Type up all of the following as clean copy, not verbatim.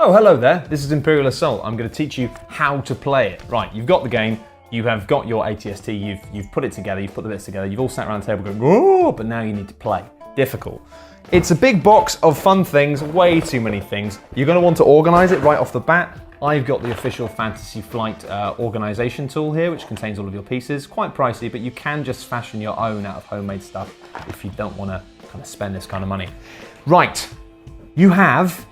Oh, hello there. This is Imperial Assault. I'm going to teach you how to play it. Right, you've got the game. You have got your ATST. You've put it together. You've put the bits together. You've all sat around the table going, oh, but now you need to play. Difficult. It's a big box of fun things, way too many things. You're going to want to organize it right off the bat. I've got the official Fantasy Flight organization tool here, which contains all of your pieces. Quite pricey, but you can just fashion your own out of homemade stuff if you don't want to kind of spend this kind of money. Right, you have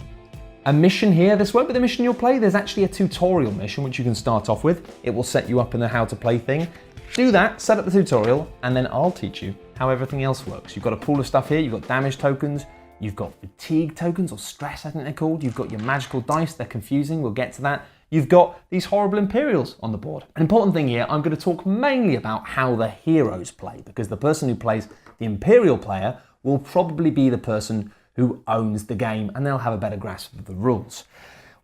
a mission here. This won't be the mission you'll play. There's actually a tutorial mission which you can start off with. It will set you up in the how to play thing. Do that, set up the tutorial, and then I'll teach you how everything else works. You've got a pool of stuff here. You've got damage tokens. You've got fatigue tokens, or stress, I think they're called. You've got your magical dice. They're confusing. We'll get to that. You've got these horrible Imperials on the board. An important thing here, I'm going to talk mainly about how the heroes play, because the person who plays the Imperial player will probably be the person who owns the game, and they'll have a better grasp of the rules.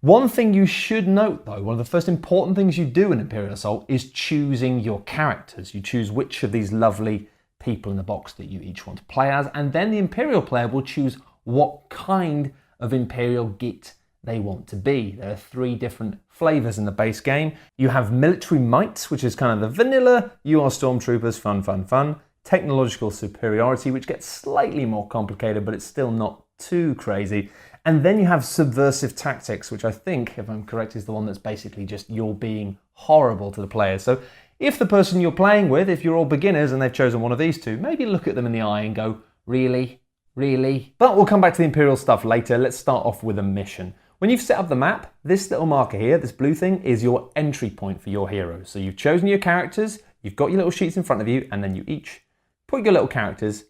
One thing you should note though, one of the first important things you do in Imperial Assault is choosing your characters. You choose which of these lovely people in the box that you each want to play as, and then the Imperial player will choose what kind of Imperial git they want to be. There are 3 different flavors in the base game. You have military might, which is kind of the vanilla, you are stormtroopers, fun, fun, fun. Technological superiority, which gets slightly more complicated, but it's still not too crazy. And then you have subversive tactics, which I think, if I'm correct, is the one that's basically just you're being horrible to the players. So if the person you're playing with, if you're all beginners and they've chosen one of these 2, maybe look at them in the eye and go, really? Really? But we'll come back to the Imperial stuff later. Let's start off with a mission. When you've set up the map, this little marker here, this blue thing, is your entry point for your heroes. So you've chosen your characters, you've got your little sheets in front of you, and then you each put your little characters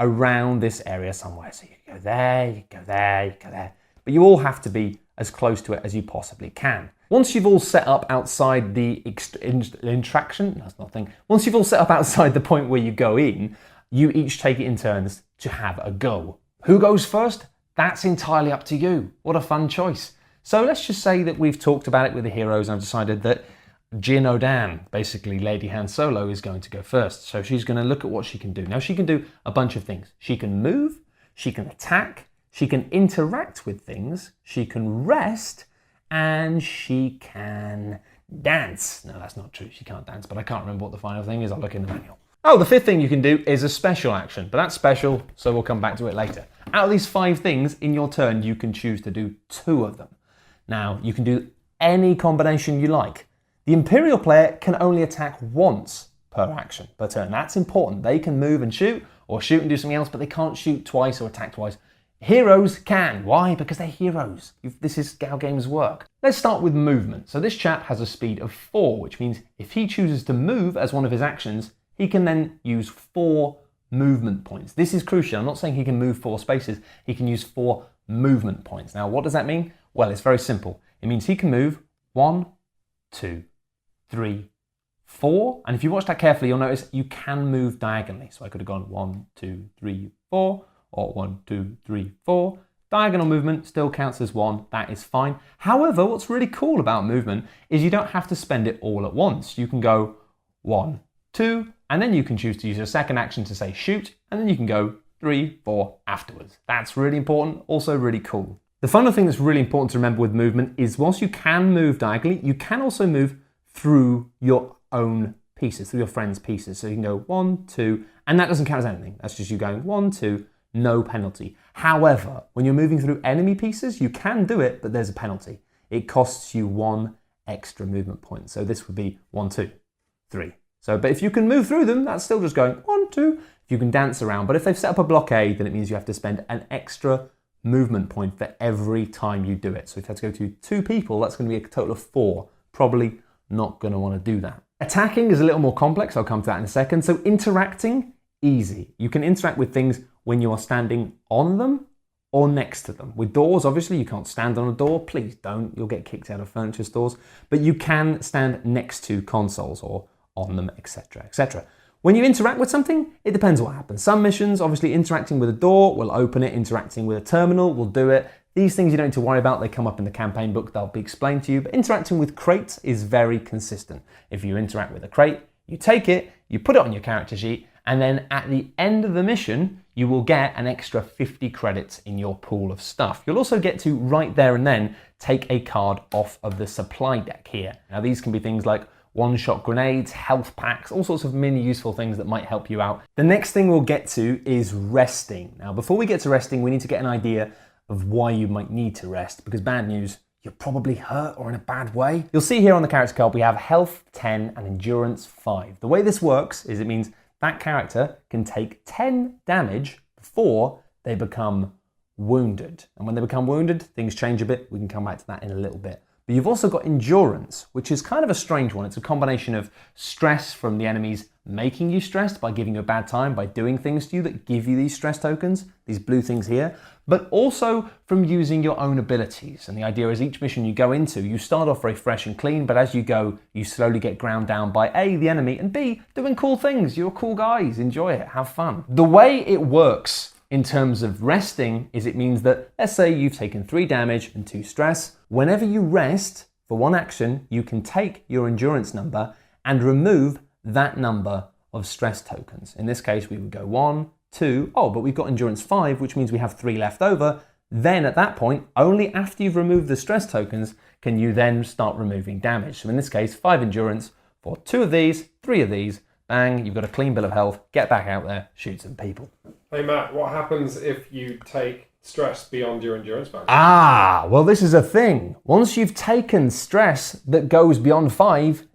around this area somewhere. So you go there, you go there, you go there. But you all have to be as close to it as you possibly can. Once you've all set up outside the interaction, that's not a thing. Once you've all set up outside the point where you go in, you each take it in turns to have a go. Who goes first? That's entirely up to you. What a fun choice. So let's just say that we've talked about it with the heroes and I've decided that Jyn O'Dan, basically Lady Han Solo, is going to go first. So she's going to look at what she can do. Now she can do a bunch of things. She can move, she can attack, she can interact with things, she can rest, and she can dance. No, that's not true. She can't dance, but I can't remember what the final thing is. I'll look in the manual. Oh, the 5th thing you can do is a special action, but that's special, so we'll come back to it later. Out of these 5 things, in your turn, you can choose to do 2 of them. Now, you can do any combination you like. The Imperial player can only attack once per action, per turn. That's important. They can move and shoot, or shoot and do something else, but they can't shoot twice or attack twice. Heroes can. Why? Because they're heroes. This is how games work. Let's start with movement. So this chap has a speed of 4, which means if he chooses to move as one of his actions, he can then use 4 movement points. This is crucial. I'm not saying he can move 4 spaces. He can use 4 movement points. Now, what does that mean? Well, it's very simple. It means he can move 1, 2, 3, 4. And if you watch that carefully, you'll notice you can move diagonally. So I could have gone 1, 2, 3, 4, or 1, 2, 3, 4. Diagonal movement still counts as 1. That is fine. However, what's really cool about movement is you don't have to spend it all at once. You can go 1, 2, and then you can choose to use your second action to say shoot, and then you can go 3, 4 afterwards. That's really important, also really cool. The final thing that's really important to remember with movement is whilst you can move diagonally, you can also move through your own pieces, through your friend's pieces. So you can go 1, 2, and that doesn't count as anything. That's just you going 1, 2, no penalty. However, when you're moving through enemy pieces, you can do it, but there's a penalty. It costs you 1 extra movement point. So this would be 1, 2, 3. So, but if you can move through them, that's still just going 1, 2. You can dance around. But if they've set up a blockade, then it means you have to spend an extra movement point for every time you do it. So if you have to go to 2 people, that's going to be a total of 4. Probably not going to want to do that. Attacking is a little more complex. I'll come to that in a second. So interacting, easy. You can interact with things when you are standing on them or next to them. With doors, obviously, you can't stand on a door. Please don't. You'll get kicked out of furniture stores. But you can stand next to consoles or on them, etc., etc. When you interact with something, it depends what happens. Some missions, obviously interacting with a door will open it, interacting with a terminal will do it. These things you don't need to worry about, they come up in the campaign book, they'll be explained to you, but interacting with crates is very consistent. If you interact with a crate, you take it, you put it on your character sheet, and then at the end of the mission, you will get an extra 50 credits in your pool of stuff. You'll also get to, right there and then, take a card off of the supply deck here. Now these can be things like one-shot grenades, health packs, all sorts of mini useful things that might help you out. The next thing we'll get to is resting. Now before we get to resting, we need to get an idea of why you might need to rest, because bad news, you're probably hurt or in a bad way. You'll see here on the character card we have health 10 and endurance 5. The way this works is it means that character can take 10 damage before they become wounded. And when they become wounded, things change a bit. We can come back to that in a little bit. But you've also got endurance, which is kind of a strange one. It's a combination of stress from the enemies making you stressed by giving you a bad time, by doing things to you that give you these stress tokens, these blue things here, but also from using your own abilities. And the idea is each mission you go into, you start off very fresh and clean, but as you go, you slowly get ground down by A, the enemy, and B, doing cool things. You're cool guys, enjoy it, have fun. The way it works in terms of resting is it means that, let's say you've taken 3 damage and 2 stress. Whenever you rest for one action, you can take your endurance number and remove that number of stress tokens. In this case, we would go 1, 2, but we've got endurance 5, which means we have 3 left over. Then at that point, only after you've removed the stress tokens, can you then start removing damage. So in this case, 5 endurance for 2 of these, 3 of these, bang, you've got a clean bill of health, get back out there, shoot some people. Hey Matt, what happens if you take stress beyond your endurance value? Well this is a thing. Once you've taken stress that goes beyond 5,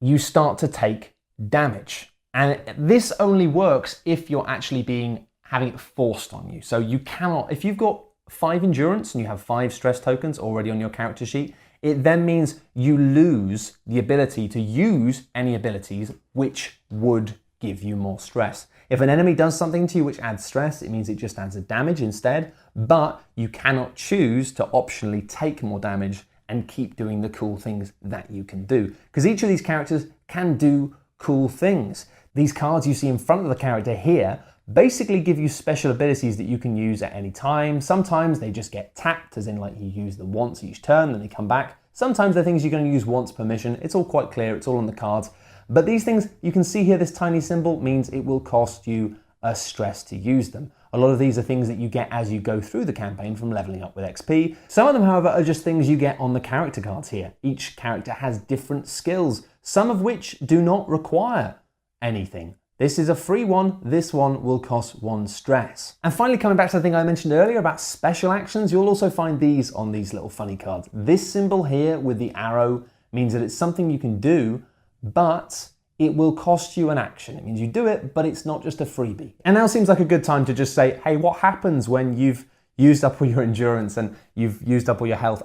you start to take damage. And this only works if you're actually having it forced on you. So you cannot, if you've got 5 endurance and you have 5 stress tokens already on your character sheet, it then means you lose the ability to use any abilities which would give you more stress. If an enemy does something to you which adds stress, it means it just adds a damage instead, but you cannot choose to optionally take more damage and keep doing the cool things that you can do. Because each of these characters can do cool things. These cards you see in front of the character here basically give you special abilities that you can use at any time. Sometimes they just get tapped, as in like you use them once each turn, then they come back. Sometimes they're things you're going to use once per mission. It's all quite clear, it's all on the cards. But these things, you can see here, this tiny symbol means it will cost you a stress to use them. A lot of these are things that you get as you go through the campaign from leveling up with XP. Some of them, however, are just things you get on the character cards here. Each character has different skills, some of which do not require anything. This is a free one, this one will cost 1 stress. And finally, coming back to the thing I mentioned earlier about special actions, you'll also find these on these little funny cards. This symbol here with the arrow means that it's something you can do, but it will cost you an action. It means you do it, but it's not just a freebie. And now seems like a good time to just say, hey, what happens when you've used up all your endurance and you've used up all your health?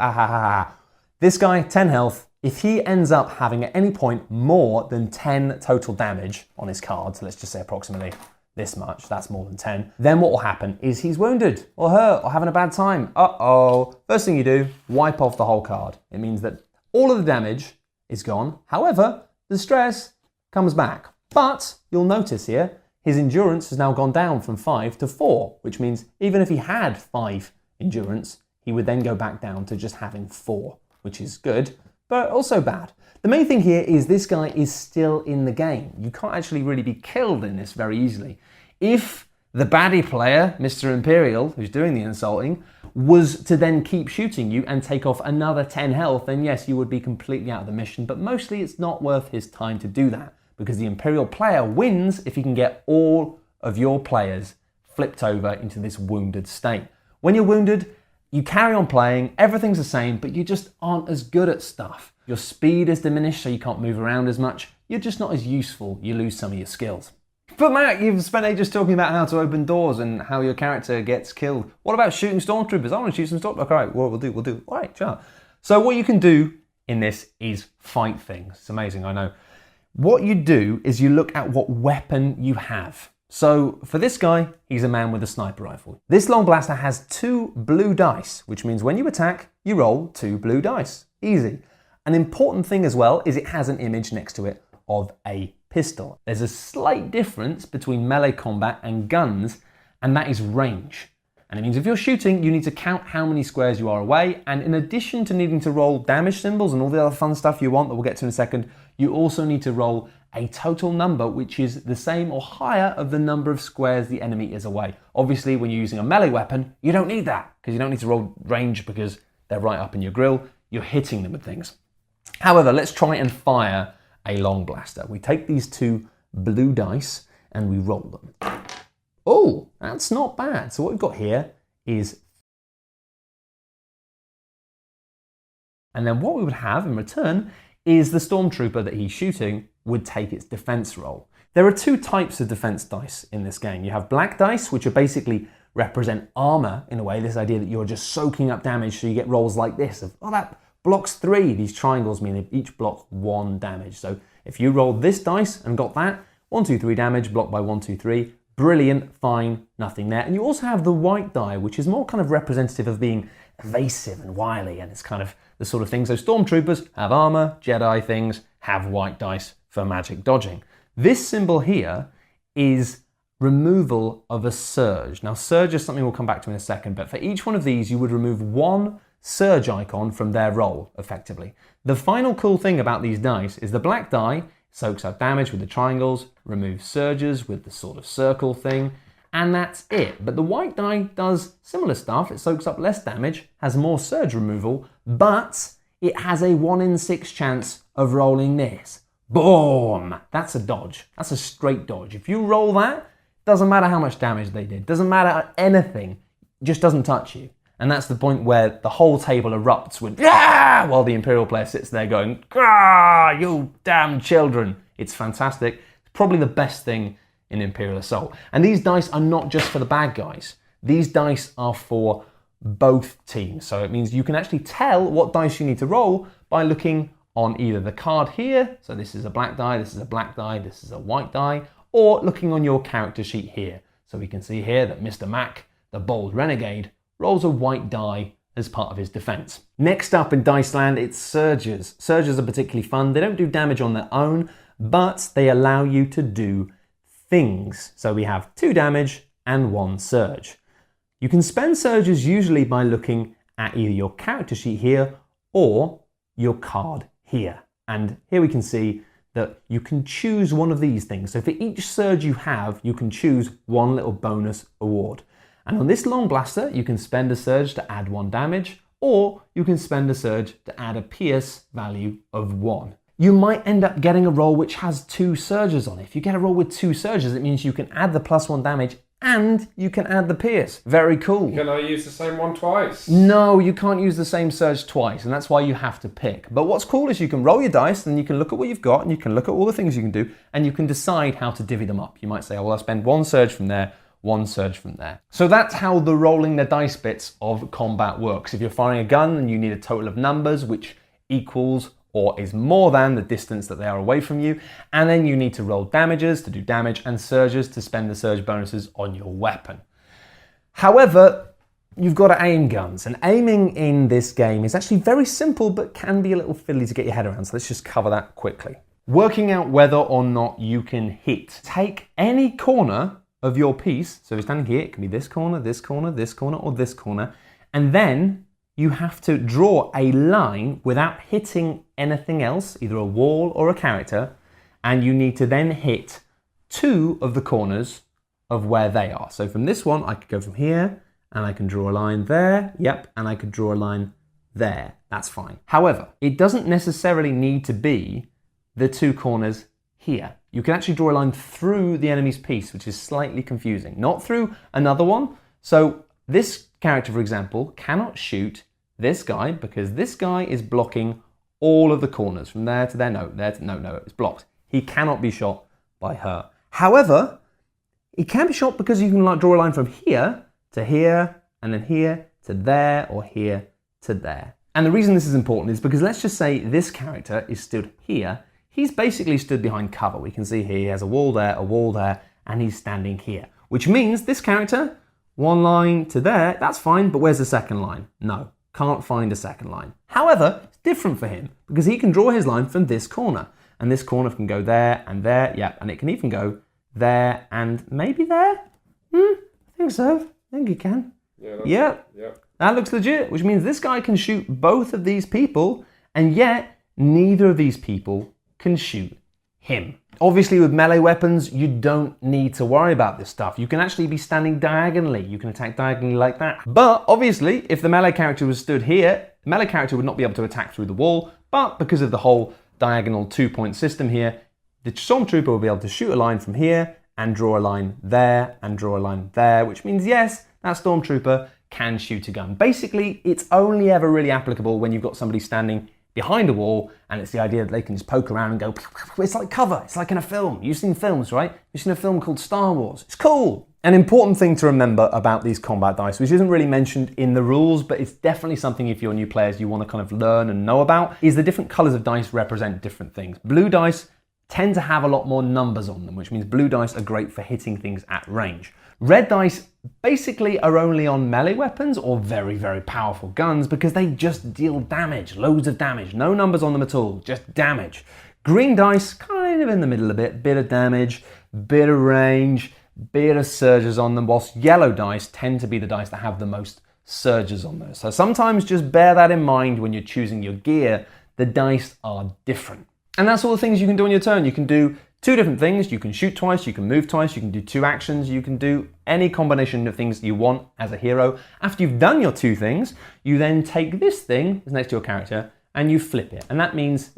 This guy, 10 health, if he ends up having at any point more than 10 total damage on his card, so let's just say approximately this much, that's more than 10, then what will happen is he's wounded or hurt or having a bad time. First thing you do, wipe off the whole card. It means that all of the damage is gone. However, the stress comes back. But you'll notice here, his endurance has now gone down from 5 to 4, which means even if he had 5 endurance, he would then go back down to just having 4, which is good, but also bad. The main thing here is this guy is still in the game. You can't actually really be killed in this very easily. If the baddie player, Mr. Imperial, who's doing the insulting, was to then keep shooting you and take off another 10 health, then yes, you would be completely out of the mission, but mostly it's not worth his time to do that, because the Imperial player wins if he can get all of your players flipped over into this wounded state. When you're wounded, you carry on playing, everything's the same, but you just aren't as good at stuff. Your speed is diminished, so you can't move around as much. You're just not as useful, you lose some of your skills. But Matt, you've spent ages talking about how to open doors and how your character gets killed. What about shooting stormtroopers? I want to shoot some stormtroopers. Okay, well, we'll do. All right, sure. So what you can do in this is fight things. It's amazing, I know. What you do is you look at what weapon you have. So for this guy, he's a man with a sniper rifle. This long blaster has 2 blue dice, which means when you attack, you roll 2 blue dice. Easy. An important thing as well is it has an image next to it of a pistol. There's a slight difference between melee combat and guns, and that is range. And it means if you're shooting, you need to count how many squares you are away, and in addition to needing to roll damage symbols and all the other fun stuff you want that we'll get to in a second, you also need to roll a total number which is the same or higher of the number of squares the enemy is away. Obviously, when you're using a melee weapon, you don't need that, because you don't need to roll range because they're right up in your grill. You're hitting them with things. However, let's try and fire a long blaster. We take these 2 blue dice and we roll them. Oh, that's not bad. So what we've got here is... And then what we would have in return is the stormtrooper that he's shooting would take its defense roll. There are 2 types of defense dice in this game. You have black dice, which are basically represent armor in a way, this idea that you're just soaking up damage, so you get rolls like this of, oh, that blocks 3. These triangles mean they each block 1 damage. So if you rolled this dice and got that, 1, 2, 3 damage, blocked by 1, 2, 3, brilliant, fine, nothing there. And you also have the white die, which is more kind of representative of being evasive and wily, and it's kind of the sort of thing. So stormtroopers have armor, Jedi things have white dice for magic dodging. This symbol here is removal of a surge. Now, surge is something we'll come back to in a second, but for each one of these, you would remove 1 surge icon from their roll, effectively. The final cool thing about these dice is the black die soaks up damage with the triangles, removes surges with the sort of circle thing, and that's it. But the white die does similar stuff. It soaks up less damage, has more surge removal, but it has a 1 in 6 chance of rolling this. Boom! That's a dodge. That's a straight dodge. If you roll that, doesn't matter how much damage they did, doesn't matter anything, it just doesn't touch you. And that's the point where the whole table erupts with "Ah!" while the Imperial player sits there going, "Ah, you damn children." It's fantastic. It's probably the best thing in Imperial Assault. And these dice are not just for the bad guys. These dice are for both teams. So it means you can actually tell what dice you need to roll by looking on either the card here, so this is a black die, this is a black die, this is a white die, or looking on your character sheet here. So we can see here that Mr. Mac, the bold renegade, rolls a white die as part of his defense. Next up in Dice Land, it's surges. Surges are particularly fun. They don't do damage on their own, but they allow you to do things. So we have 2 damage and 1 surge. You can spend surges usually by looking at either your character sheet here or your card here. And here we can see that you can choose one of these things. So for each surge you have, you can choose 1 little bonus award. And on this long blaster, you can spend a surge to add 1 damage, or you can spend a surge to add a pierce value of 1. You might end up getting a roll which has 2 surges on it. If you get a roll with 2 surges, it means you can add the +1 damage and you can add the pierce. Very cool. Can I use the same one twice? No, you can't use the same surge twice, and that's why you have to pick. But what's cool is you can roll your dice, and you can look at what you've got, and you can look at all the things you can do, and you can decide how to divvy them up. You might say, oh, well, I'll spend 1 surge from there, 1 surge from there. So that's how the rolling the dice bits of combat works. If you're firing a gun and you need a total of numbers which equals or is more than the distance that they are away from you, and then you need to roll damages to do damage and surges to spend the surge bonuses on your weapon. However, you've got to aim guns, and aiming in this game is actually very simple but can be a little fiddly to get your head around, so let's just cover that quickly. Working out whether or not you can hit. Take any corner of your piece, so if you're standing here, it can be this corner, this corner, this corner, or this corner, and then you have to draw a line without hitting anything else, either a wall or a character, and you need to then hit 2 of the corners of where they are. So from this one, I could go from here, and I can draw a line there, yep, and I could draw a line there. That's fine. However, it doesn't necessarily need to be the 2 corners here. You can actually draw a line through the enemy's piece, which is slightly confusing. Not through another one. So this character, for example, cannot shoot this guy because this guy is blocking all of the corners from there to there. No, there to no, it's blocked. He cannot be shot by her. However, he can be shot because you can like draw a line from here to here, and then here to there, or here to there. And the reason this is important is because let's just say this character is stood here. He's basically stood behind cover. We can see here he has a wall there, and he's standing here. Which means this character, 1 line to there, that's fine, but where's the second line? No, can't find a second line. However, it's different for him because he can draw his line from this corner, and this corner can go there and there, yeah, and it can even go there and maybe there. I think so. I think he can. Yeah. That looks legit, which means this guy can shoot both of these people, and yet neither of these people can shoot him. Obviously with melee weapons, you don't need to worry about this stuff. You can actually be standing diagonally. You can attack diagonally like that. But obviously, if the melee character was stood here, the melee character would not be able to attack through the wall, but because of the whole diagonal 2-point system here, the Stormtrooper will be able to shoot a line from here and draw a line there and draw a line there, which means yes, that Stormtrooper can shoot a gun. Basically, it's only ever really applicable when you've got somebody standing behind a wall, and it's the idea that they can just poke around and go, it's like cover, it's like in a film. You've seen films, right? You've seen a film called Star Wars. It's cool. An important thing to remember about these combat dice, which isn't really mentioned in the rules, but it's definitely something if you're new players you want to kind of learn and know about, is the different colors of dice represent different things. Blue dice tend to have a lot more numbers on them, which means blue dice are great for hitting things at range. Red dice basically are only on melee weapons or very, very powerful guns because they just deal damage, loads of damage. No numbers on them at all, just damage. Green dice, kind of in the middle a bit of damage, bit of range, bit of surges on them, whilst yellow dice tend to be the dice that have the most surges on those. So sometimes just bear that in mind when you're choosing your gear. The dice are different. And that's all the things you can do on your turn. You can do 2 different things. You can shoot twice, you can move twice, you can do 2 actions, you can do any combination of things you want as a hero. After you've done your 2 things, you then take this thing that's next to your character and you flip it. And that means,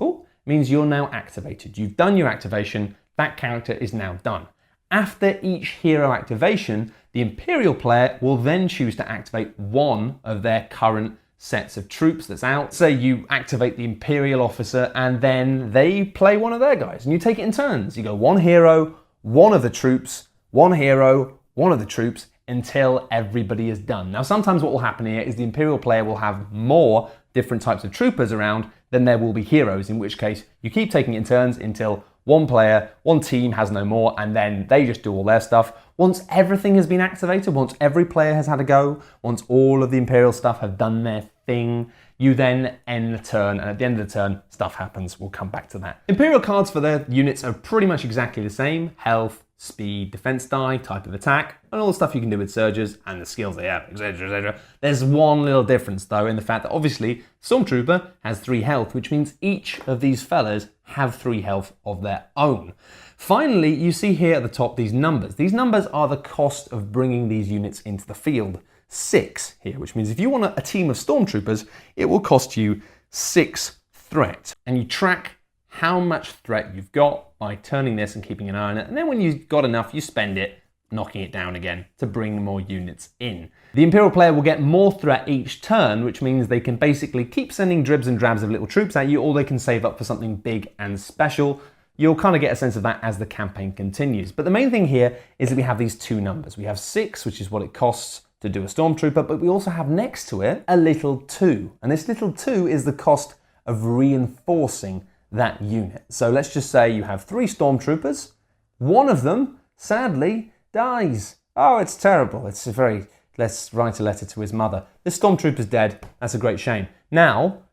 you're now activated. You've done your activation, that character is now done. After each hero activation, the Imperial player will then choose to activate one of their current sets of troops that's out. Say you activate the Imperial officer and then they play one of their guys and you take it in turns. You go 1 hero, 1 of the troops, 1 hero, 1 of the troops until everybody is done. Now sometimes what will happen here is the Imperial player will have more different types of troopers around than there will be heroes, in which case you keep taking it in turns until 1 player, 1 team has no more, and then they just do all their stuff. Once everything has been activated, once every player has had a go, once all of the Imperial stuff have done their thing, you then end the turn, and at the end of the turn, stuff happens. We'll come back to that. Imperial cards for their units are pretty much exactly the same. Health, speed, defense die, type of attack, and all the stuff you can do with surges and the skills they have, etc, etc. There's one little difference though in the fact that obviously Stormtrooper has 3 health, which means each of these fellas have 3 health of their own. Finally, you see here at the top these numbers. These numbers are the cost of bringing these units into the field. 6 here, which means if you want a team of Stormtroopers, it will cost you 6 threat. And you track how much threat you've got by turning this and keeping an eye on it. And then when you've got enough, you spend it knocking it down again to bring more units in. The Imperial player will get more threat each turn, which means they can basically keep sending dribs and drabs of little troops at you, or they can save up for something big and special. You'll kind of get a sense of that as the campaign continues. But the main thing here is that we have these 2 numbers. We have 6, which is what it costs to do a Stormtrooper, but we also have next to it a little 2. And this little 2 is the cost of reinforcing that unit. So let's just say you have 3 Stormtroopers. 1 of them, sadly, dies. Oh, it's terrible. Let's write a letter to his mother. This Stormtrooper's dead. That's a great shame. Now,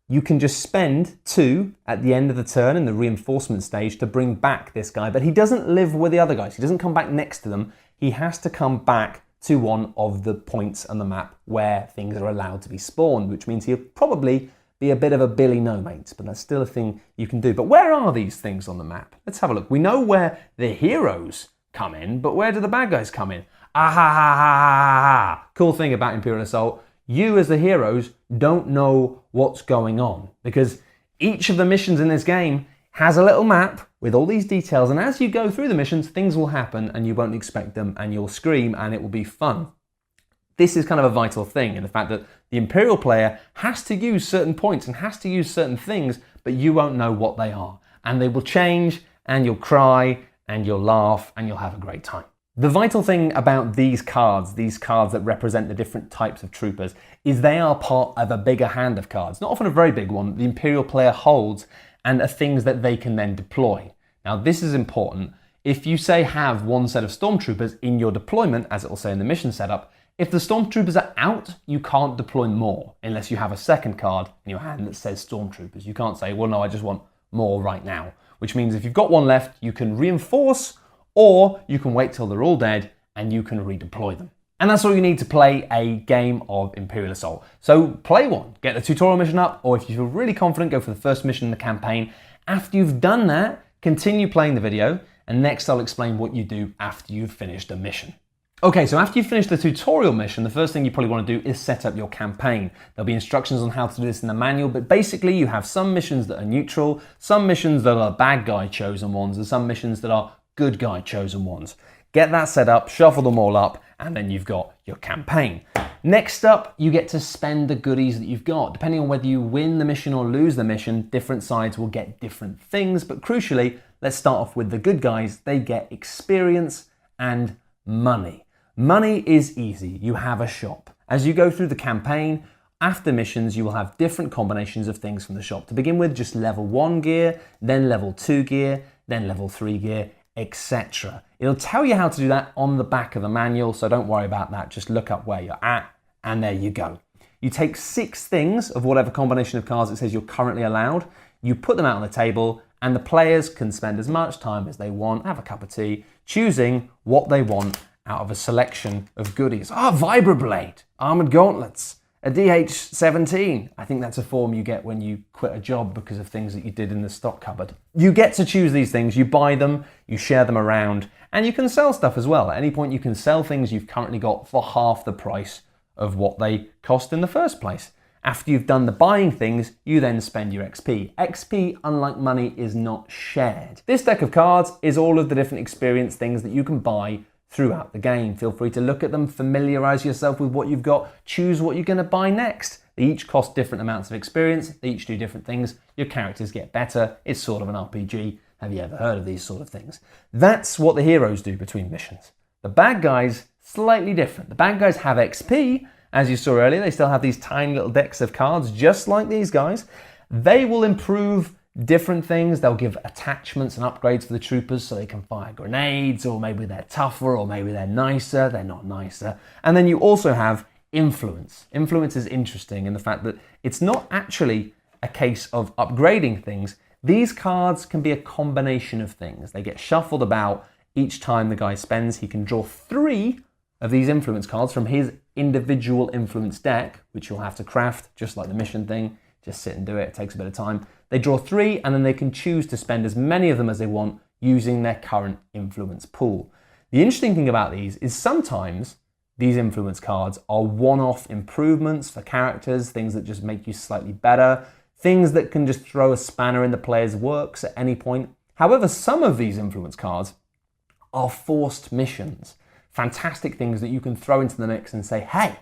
you can just spend 2 at the end of the turn in the reinforcement stage to bring back this guy, but he doesn't live with the other guys. He doesn't come back next to them. He has to come back to one of the points on the map where things are allowed to be spawned, which means he'll probably be a bit of a Billy no-mate, but that's still a thing you can do. But where are these things on the map? Let's have a look. We know where the heroes come in, but where do the bad guys come in? Ah ha ha ha ha ha. Cool thing about Imperial Assault, you as the heroes don't know what's going on because each of the missions in this game has a little map with all these details, and as you go through the missions, things will happen and you won't expect them and you'll scream and it will be fun. This is kind of a vital thing in the fact that the Imperial player has to use certain points and has to use certain things, but you won't know what they are. And they will change and you'll cry and you'll laugh and you'll have a great time. The vital thing about these cards that represent the different types of troopers, is they are part of a bigger hand of cards. Not often a very big one, the Imperial player holds and are things that they can then deploy. Now this is important. If you say have 1 set of Stormtroopers in your deployment, as it will say in the mission setup, if the Stormtroopers are out, you can't deploy more unless you have a second card in your hand that says Stormtroopers. You can't say, well, no, I just want more right now. Which means if you've got 1 left, you can reinforce, or you can wait till they're all dead and you can redeploy them. And that's all you need to play a game of Imperial Assault. So play one, get the tutorial mission up, or if you feel really confident, go for the first mission in the campaign. After you've done that, Continue playing the video, and next I'll explain what you do after you've finished a mission. Okay, so after you've finished the tutorial mission, the first thing you probably want to do is set up your campaign. There'll be instructions on how to do this in the manual, but basically you have some missions that are neutral, some missions that are bad guy chosen ones, and some missions that are good guy chosen ones. Get that set up, shuffle them all up, and then you've got your campaign. Next up, you get to spend the goodies that you've got. Depending on whether you win the mission or lose the mission, different sides will get different things, but crucially, let's start off with the good guys. They get experience and money. Money is easy. You have a shop. As you go through the campaign, after missions, you will have different combinations of things from the shop. To begin with, just level 1 gear, then level 2 gear, then level 3 gear, etc. It'll tell you how to do that on the back of the manual, so don't worry about that. Just look up where you're at, and there you go. You take 6 things of whatever combination of cards it says you're currently allowed, you put them out on the table, and the players can spend as much time as they want, have a cup of tea, choosing what they want out of a selection of goodies. Vibroblade, armored gauntlets, a DH-17. I think that's a form you get when you quit a job because of things that you did in the stock cupboard. You get to choose these things, you buy them, you share them around, and you can sell stuff as well. At any point you can sell things you've currently got for half the price of what they cost in the first place. After you've done the buying things, you then spend your XP. XP, unlike money, is not shared. This deck of cards is all of the different experience things that you can buy throughout the game. Feel free to look at them, familiarize yourself with what you've got, choose what you're going to buy next. They each cost different amounts of experience, they each do different things, your characters get better, it's sort of an RPG. Have you ever heard of these sort of things? That's what the heroes do between missions. The bad guys, slightly different. The bad guys have XP, as you saw earlier, they still have these tiny little decks of cards, just like these guys. They will improve different things. They'll give attachments and upgrades for the troopers so they can fire grenades, or maybe they're tougher, or maybe they're nicer, they're not nicer. And then you also have influence. Influence is interesting in the fact that it's not actually a case of upgrading things. These cards can be a combination of things. They get shuffled about each time the guy spends. He can draw 3 of these influence cards from his individual influence deck, which you'll have to craft, just like the mission thing. Just sit and do it, it takes a bit of time. They draw 3 and then they can choose to spend as many of them as they want using their current influence pool. The interesting thing about these is sometimes these influence cards are one-off improvements for characters, things that just make you slightly better, things that can just throw a spanner in the player's works at any point. However, some of these influence cards are forced missions, fantastic things that you can throw into the mix and say, hey,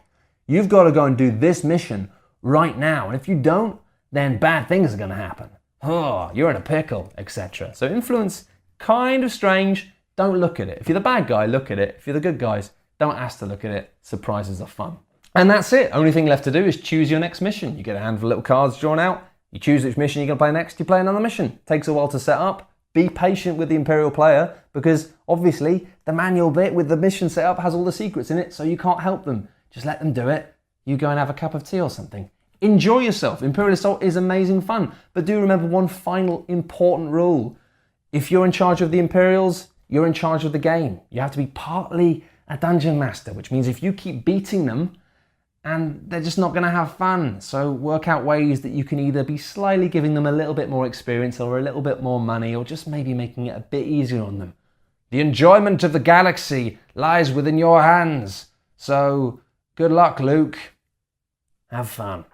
you've got to go and do this mission right now, and if you don't, then bad things are going to happen. Oh, you're in a pickle, etc. So influence, kind of strange. Don't look at it. If you're the bad guy, look at it. If you're the good guys, don't ask to look at it. Surprises are fun. And that's it. Only thing left to do is choose your next mission. You get a handful of little cards drawn out. You choose which mission you're going to play next. You play another mission. Takes a while to set up. Be patient with the Imperial player because obviously the manual bit with the mission set up has all the secrets in it, so you can't help them. Just let them do it. You go and have a cup of tea or something. Enjoy yourself. Imperial Assault is amazing fun. But do remember one final important rule. If you're in charge of the Imperials, you're in charge of the game. You have to be partly a dungeon master, which means if you keep beating them, and they're just not going to have fun. So work out ways that you can either be slightly giving them a little bit more experience or a little bit more money, or just maybe making it a bit easier on them. The enjoyment of the galaxy lies within your hands. So good luck, Luke. Have fun.